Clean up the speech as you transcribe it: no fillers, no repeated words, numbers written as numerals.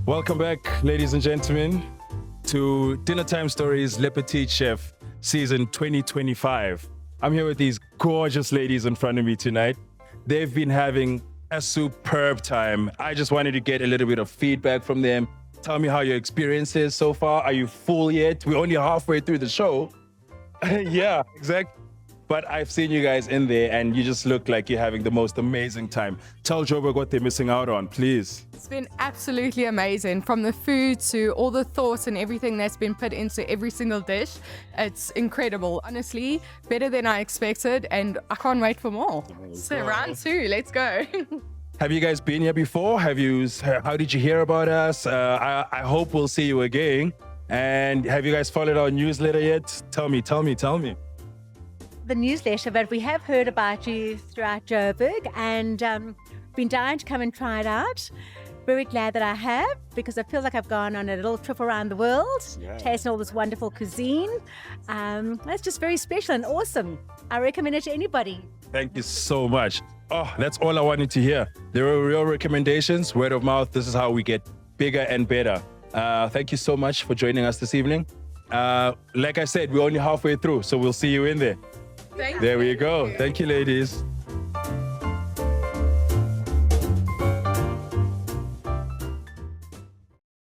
Welcome back, ladies and gentlemen, to Dinnertime Stories Le Petit Chef season 2025. I'm here with these gorgeous ladies in front of me tonight. They've been having a superb time. I just wanted to get a little bit of feedback from them. Tell me how your experience is so far. Are you full yet? We're only halfway through the show. Yeah, exactly. But I've seen you guys in there and you just look like you're having the most amazing time. Tell Joburg what they're missing out on, please. It's been absolutely amazing, from the food to all the thoughts and everything that's been put into every single dish. It's incredible, honestly, better than I expected, and I can't wait for more. So round 2, let's go. Have you guys been here before? How did you hear about us? I hope we'll see you again. And have you guys followed our newsletter yet? Tell me. The newsletter, but we have heard about you throughout Joburg and been dying to come and try it out. Very glad that I have, because I feel like I've gone on a little trip around the world, tasting all this wonderful cuisine. That's just very special and awesome. I recommend it to anybody. Thank you so much. Oh, that's all I wanted to hear. There were real recommendations, word of mouth. This is how we get bigger and better. Thank you so much for joining us this evening. Like I said, we're only halfway through, so we'll see you in there. Thank There we you. go. Thank you, ladies.